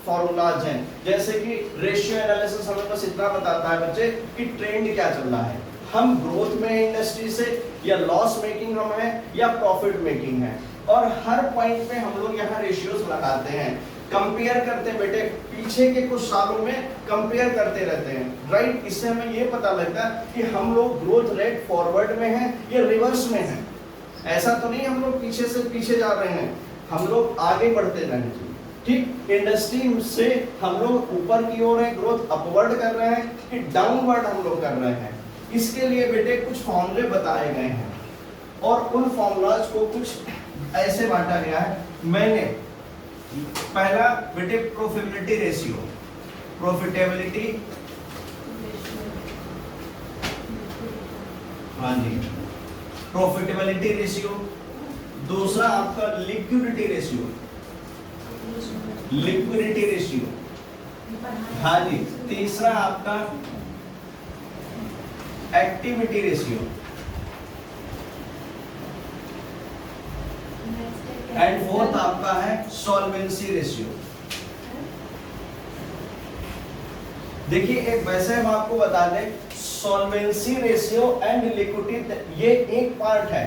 Formulas हैं, जैसे कि रेशियो एनालिसिस हमें बस इतना बताता है बच्चे कि ट्रेंड क्या चल रहा है, हम ग्रोथ में है इंडस्ट्री से, या लॉस मेकिंग हम है, या प्रॉफिट मेकिंग है, और हर पॉइंट पे हम लोग यहाँ रेशियोज लगाते हैं, कंपेयर करते हैं बेटे, पीछे के कुछ सालों में कंपेयर करते रहते हैं, राइट। इससे हमें ये पता लगता है कि हम लोग ग्रोथ रेट फॉरवर्ड में है या रिवर्स में है। ऐसा तो नहीं हम लोग पीछे से पीछे जा रहे हैं, हम लोग आगे बढ़ते रहें, ठीक। इंडस्ट्री से हम लोग ऊपर की ओर है, ग्रोथ अपवर्ड कर रहे हैं कि डाउनवर्ड हम लोग कर रहे हैं। इसके लिए बेटे कुछ फॉर्मूले बताए गए हैं और उन फॉर्मूलाज को कुछ ऐसे बांटा गया है। मैंने पहला बेटे प्रॉफिटेबिलिटी रेशियो, प्रॉफिटेबिलिटी, हाँ जी, प्रॉफिटेबिलिटी रेशियो। दूसरा आपका लिक्विडिटी रेशियो, लिक्विडिटी रेशियो, हाँ जी। तीसरा आपका एक्टिविटी रेशियो, एंड फोर्थ आपका है सॉल्वेंसी रेशियो। देखिए एक वैसे हम आपको बता दें, सॉल्वेंसी रेशियो एंड लिक्विडिटी ये एक पार्ट है,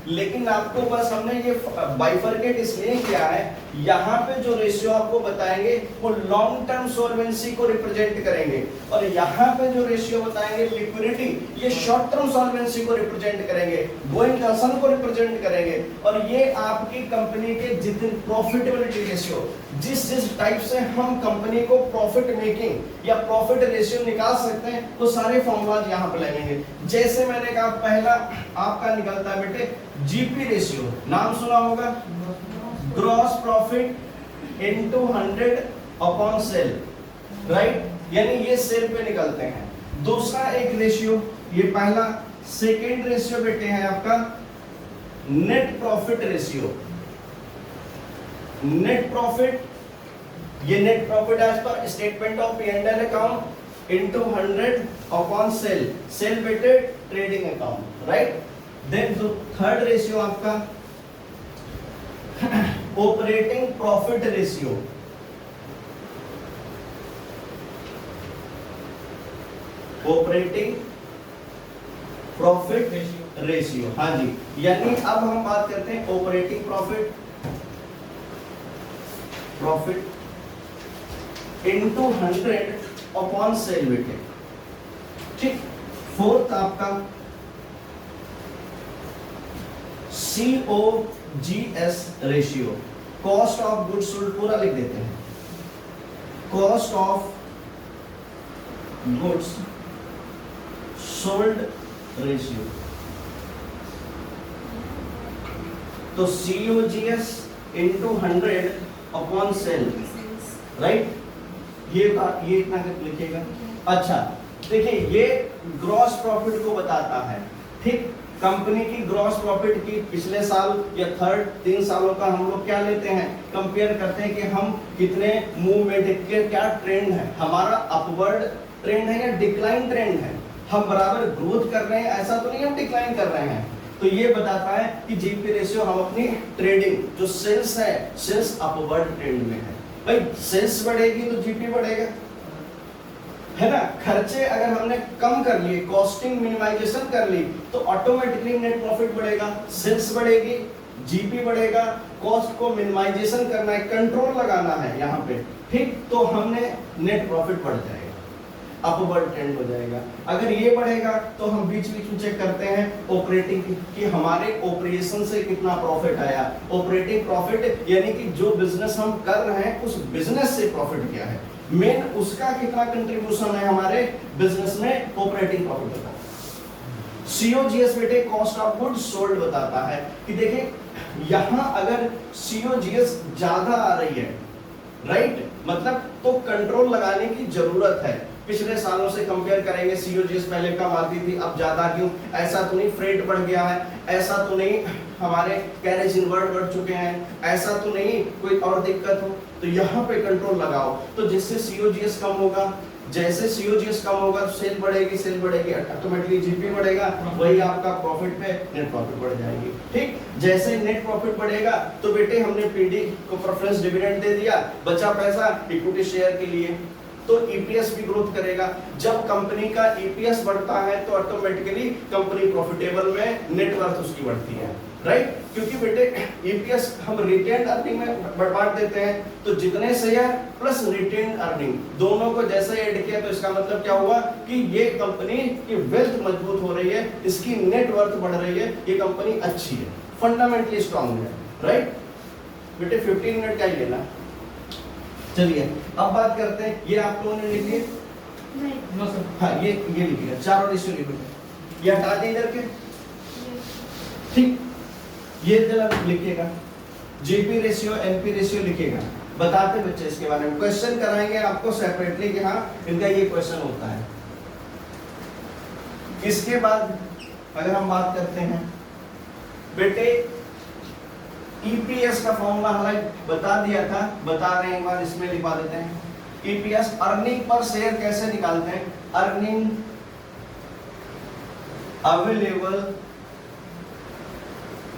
लेकिन आपको बस हमने ये बाइफरकेट इसलिए किया है, यहाँ पे जो रेशियो आपको बताएंगे वो लॉन्ग टर्म सॉल्वेंसी को रिप्रेजेंट करेंगे, और यहाँ पे जो रेशियो बताएंगे लिक्विडिटी, ये शॉर्ट टर्म सॉल्वेंसी को रिप्रेजेंट करेंगे, गोइंग कंसर्न को रिप्रेजेंट करेंगे। और ये आपकी कंपनी के जितने प्रॉफिटेबिलिटी रेशियो, जिस टाइप से हम कंपनी को प्रॉफिट मेकिंग या प्रॉफिट रेशियो निकाल सकते हैं, वो सारे फॉर्मूलाज यहाँ पे लगेंगे। जैसे मैंने कहा पहला आपका निकलता है बेटे जीपी रेशियो, नाम सुना होगा, gross profit into 100 upon sale, right, यानी ये सेल पे निकलते हैं। दूसरा एक रेशियो, ये पहला। सेकेंड रेशियो बेटे है आपका net profit ratio, net profit, ये net profit as per statement of P&L account into 100 upon sale, sale बेटे trading account, right. Then third ratio आपका operating profit ratio, operating profit ratio, हाँ जी। यानी अब हम बात करते हैं operating profit, profit into 100 upon sale बेटे, ठीक। फोर्थ आपका COGS ratio, cost of goods sold, पूरा लिख देते हैं, cost of goods sold ratio. तो COGS into 100 upon sale, right, ये इतना लिखिएगा। अच्छा देखिए, ये ग्रॉस प्रॉफिट को बताता है, ठीक। कंपनी की ग्रॉस प्रॉफिट की पिछले साल या 3 सालों का हम लोग क्या लेते हैं, कंपेयर करते हैं कि हम कितने मूवमेंट के क्या ट्रेंड है, हमारा अपवर्ड ट्रेंड है या डिक्लाइन ट्रेंड है, हम बराबर ग्रोथ कर रहे हैं, ऐसा तो नहीं हम डिक्लाइन कर रहे हैं। तो ये बताता है कि जीपी रेशियो हम अपनी ट्रेडिंग जो सेल्स है, सेल्स अपवर्ड ट्रेंड में है। भाई सेल्स बढ़ेगी तो जीपी बढ़ेगा, है ना। खर्चे अगर हमने कम कर लिए, कॉस्टिंग मिनिमाइजेशन कर ली, तो ऑटोमेटिकली नेट प्रॉफिट बढ़ेगा, सेल्स बढ़ेगी, जीपी बढ़ेगा। कॉस्ट को मिनिमाइजेशन करना है, कंट्रोल लगाना है यहाँ पे, ठीक, तो हमने नेट प्रॉफिट बढ़ जाएगा, अपवर्ड ट्रेंड हो जाएगा। अगर ये बढ़ेगा तो हम बीच बीच में चेक करते हैं ऑपरेटिंग कि हमारे ऑपरेशन से कितना प्रॉफिट आया। ऑपरेटिंग प्रॉफिट यानी कि जो बिजनेस हम कर रहे हैं उस बिजनेस से प्रॉफिट क्या है, मेन उसका कितना कंट्रीब्यूशन है हमारे बिजनेस में, ऑपरेटिंग प्रॉफिट बताता है। COGS बेटे कॉस्ट ऑफ गुड्स सोल्ड बताता है कि देखिए यहाँ अगर COGS ज्यादा आ रही है, राइट, मतलब तो कंट्रोल लगाने की जरूरत है। पिछले सालों से कंपेयर करेंगे, COGS पहले कम आती थी, अब ज्यादा क्यों, ऐसा तो नहीं फ्रेट बढ़ गया है, ऐसा तो नहीं हमारे कैरेज इनवर्ट बढ़ चुके हैं, ऐसा तो नहीं कोई और दिक्कत हो, तो यहाँ पे कंट्रोल लगाओ, तो जिससे सीओजीएस कम होगा, जैसे सीओजीएस कम होगा तो सेल बढ़ेगी ऑटोमेटिकली जीपी बढ़ेगा, वही आपका प्रॉफिट पे नेट प्रॉफिट बढ़ जाएगी। ठीक, जैसे नेट प्रॉफिट बढ़ेगा तो बेटे हमने पीडी को प्रेफरेंस डिविडेंड दे दिया, बचा पैसा इक्विटी शेयर के लिए, तो ईपीएस भी ग्रोथ करेगा। जब कंपनी का ईपीएस बढ़ता है तो ऑटोमेटिकली कंपनी प्रॉफिटेबल में नेट वर्थ उसकी बढ़ती है, राइट, क्योंकि बेटे ईपीएस हम रिटेन्ड अर्निंग में बांट देते हैं, तो जितने शेयर प्लस रिटेन्ड अर्निंग दोनों को जैसे ऐड किया तो इसका मतलब क्या हुआ कि ये कंपनी की वेल्थ मजबूत हो रही है, इसकी नेट वर्थ बढ़ रही है, ये कंपनी अच्छी है, फंडामेंटली स्ट्रांग है, राइट बेटे। 15 मिनट का ही लेना। चलिए अब बात करते हैं, ये आप लोगों ने लिख लिया? नहीं। हाँ ये लिखिएगा, चारों रेशियो लिखिएगा, ये हटा दें इधर के, ठीक, ये जरा लिखिएगा, जीपी रेशियो एनपी रेशियो लिखिएगा, बताते बच्चे इसके बारे में, क्वेश्चन कराएंगे आपको सेपरेटली कि हाँ इनका ये क्वेश्चन होता है। इसके बाद अगर हम बात करते हैं बेटे, ईपीएस का फॉर्मूला हमने बता दिया था, बता रहे हैं एक बार, इसमें लिखवा देते हैं। ईपीएस अर्निंग पर शेयर कैसे निकालते हैं? Earning available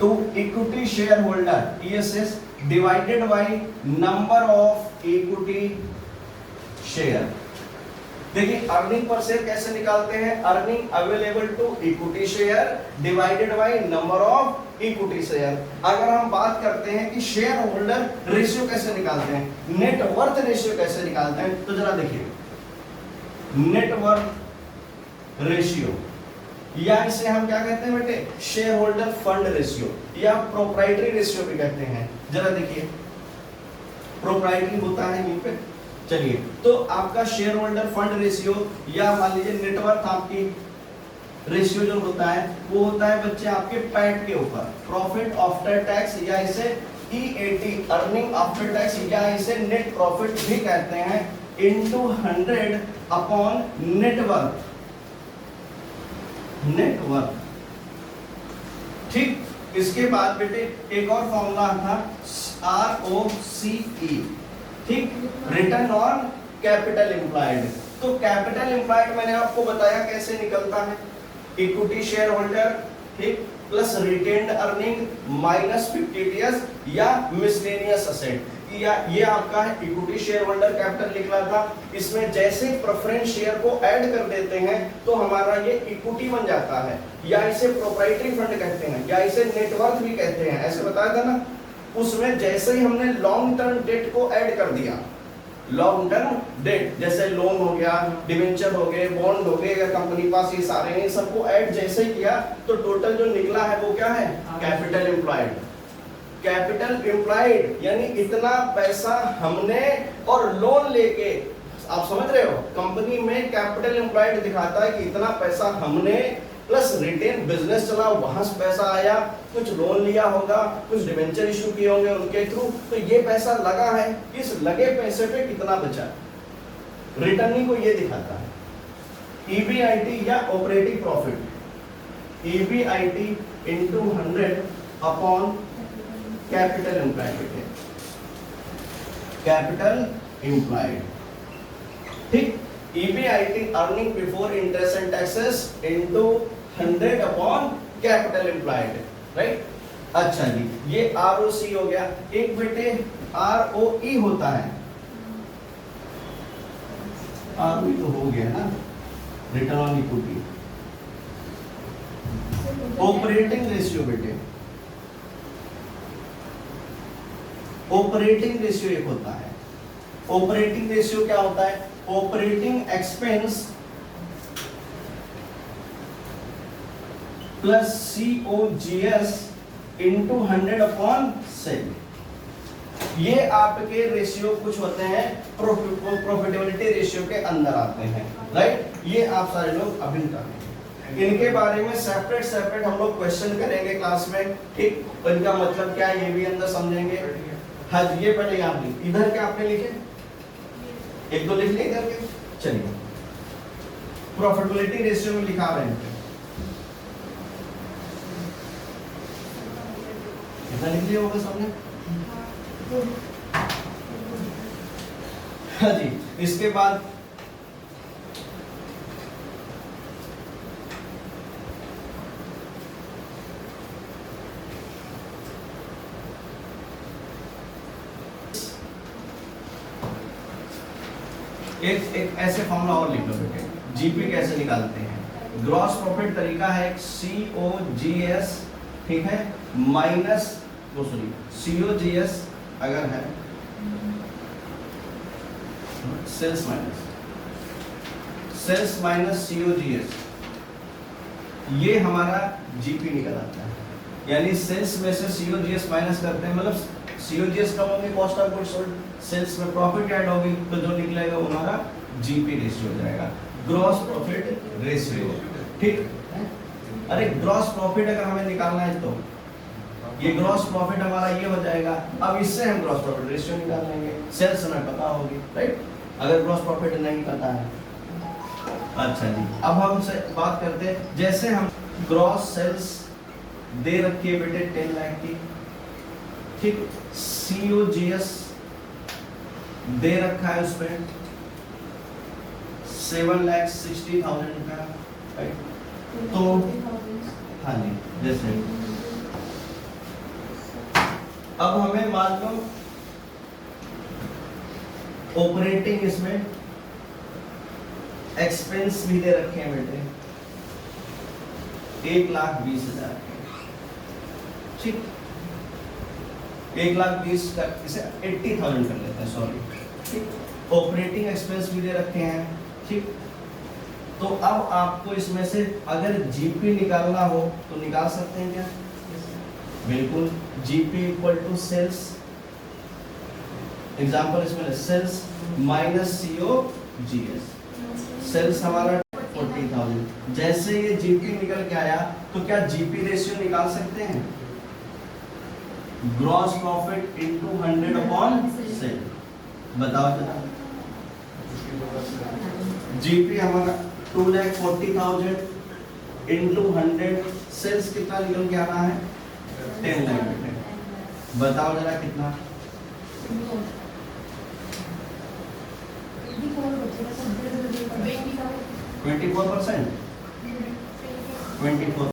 to equity share holder ESS divided by number of equity share. देखिए अर्निंग पर शेयर कैसे निकालते हैं? Earning available to equity share divided by number of equity share. अगर हम बात करते हैं कि शेयर होल्डर रेशियो कैसे निकालते हैं, नेट वर्थ रेशियो कैसे निकालते हैं, तो जरा देखिए, नेट वर्थ रेशियो या इसे हम क्या कहते हैं बेटे, शेयर होल्डर फंड रेशियो या प्रोप्राइटरी रेशियो भी कहते हैं। जरा देखिए प्रोप्राइटरी होता है यहीं पे, चलिए तो आपका शेयर होल्डर फंड रेशियो या मान लीजिए नेटवर्थ आपकी रेशियो जो होता है वो होता है बच्चे आपके पैट के ऊपर, प्रॉफिट आफ्टर टैक्स या इसे ईएटी अर्निंग आफ्टर टैक्स या इसे नेट प्रॉफिट भी कहते हैं, इनटू 100 अपॉन नेटवर्थ, नेटवर्थ। ठीक, इसके बाद बेटे एक और फॉर्मूला था ROCE, ठीक, रिटर्न ऑन कैपिटल एम्प्लॉयड। तो कैपिटल एम्प्लॉयड मैंने आपको बताया कैसे निकलता है, इक्विटी शेयर होल्डर, ठीक, plus retained earning minus 50 TS या मिसलेनियस असेट, या ये आपका है इक्विटी शेयर होल्डर कैपिटल लिख रहा था, इसमें जैसे प्रेफरेंस शेयर को ऐड कर देते हैं तो हमारा ये इक्विटी बन जाता है, या इसे प्रोप्राइटरी फंड कहते हैं या इसे नेटवर्थ भी कहते हैं, ऐसे बताया था ना। उसमें जैसे ही हमने लॉन्ग टर्म डेट को ऐड कर दिया, लॉन्ग टर्म डेट जैसे लोन हो गया, डिवेंचर हो गए, बॉन्ड हो गए, अगर कंपनी पास ये सारे हैं, सबको ऐड जैसे ही किया तो टोटल जो निकला है वो क्या है, कैपिटल एम्प्लॉयड। कैपिटल एम्प्लॉयड यानी इतना पैसा हमने, और लोन लेके, आप समझ रहे हो, कंपनी में कैपिटल एम्प्लॉयड दिखाता है कि इतना पैसा हमने प्लस रिटेन बिजनेस चला, वहां से पैसा आया, कुछ लोन लिया होगा, कुछ डिवेंचर इशू किए होंगे उनके थ्रू, तो ये पैसा लगा है, इस लगे पैसे पे कितना बचा, रिटर्निंग को ये दिखाता है। ईबीआईटी या operating profit, EBIT into 100 upon capital employed, capital employed, ठीक, EBIT earning before interest and taxes into 100 upon capital employed, right. अच्छा जी, ये ROC हो गया। एक बेटे ROE होता है, ROE तो हो गया ना, return on equity. Operating ratio बेटे, ऑपरेटिंग रेशियो एक होता है। ऑपरेटिंग रेशियो क्या होता है, operating expense plus COGS into 100 upon sale. ये आपके रेशियो कुछ होते हैं प्रॉफिटेबिलिटी रेशियो के अंदर आते हैं, राइट। ये आप सारे लोग अभी करेंगे, इनके बारे में सेपरेट हम लोग क्वेश्चन करेंगे क्लास में, ठीक, इनका मतलब क्या है ये भी अंदर समझेंगे। हाँ जी, ये पहले आप लिख, इधर क्या आपने लिखे, एक दो लिख ले इधर के, चलिए प्रॉफिटेबिलिटी रेशियो में लिखा हुआ है, इतना लिख लिया होगा सबने? हाँ जी, इसके बाद एक ऐसे फॉर्मूला और लिख लो बेटे, जीपी कैसे निकालते हैं। ग्रॉस प्रॉफिट तरीका है एक COGS, ठीक है, माइनस वो सॉरी COGS अगर है सेल्स माइनस COGS, ये हमारा जीपी निकल आता है। यानी सेल्स में से COGS माइनस करते हैं, मतलब COGS कम होगी, cost of goods sold, sales में प्रॉफिट ऐड होगी, तो जो निकलेगा वो हमारा जीपी रेशियो हो जाएगा, ग्रॉस प्रॉफिट रेशियो, ठीक। अरे ग्रॉस प्रॉफिट अगर हमें निकालना है तो ये ग्रॉस प्रॉफिट हमारा ये हो जाएगा। अब इससे हम ग्रॉस प्रॉफिट रेशियो निकाल लेंगे, सेल्स हमें पता होगी, राइट, अगर ग्रॉस प्रॉफिट नहीं पता है। अच्छा जी, अब हम से बात करते हैं, जैसे हम ग्रॉस सेल्स दे रखी है बेटे 10 लाख की, ठीक, COGS दे रखा है उसमें 7,60,000 का, राइट, तो हाँ जी, जैसे अब हमें मान लो ऑपरेटिंग इसमें एक्सपेंस भी दे रखे हैं बेटे 1,20,000, ठीक, 1,20,000 का इसे 80,000 कर लेते हैं, सॉरी, ठीक, ऑपरेटिंग एक्सपेंस भी दे रखे हैं, ठीक। तो अब आपको इसमें से अगर जीपी निकालना हो तो निकाल सकते हैं क्या? बिल्कुल, GP equal to sales, example इसमें सेल्स माइनस COGS, सेल्स हमारा 40,000, जैसे ये जीपी निकल के आया तो क्या जीपी रेशियो निकाल सकते हैं? Gross profit into 100 upon sale, बताओ जरा। जीपी हमारा 2,40,000 इनटू 100, सेल्स कितना निकल के आना है? 10 लाख, बताओ जरा कितना? 24%, 24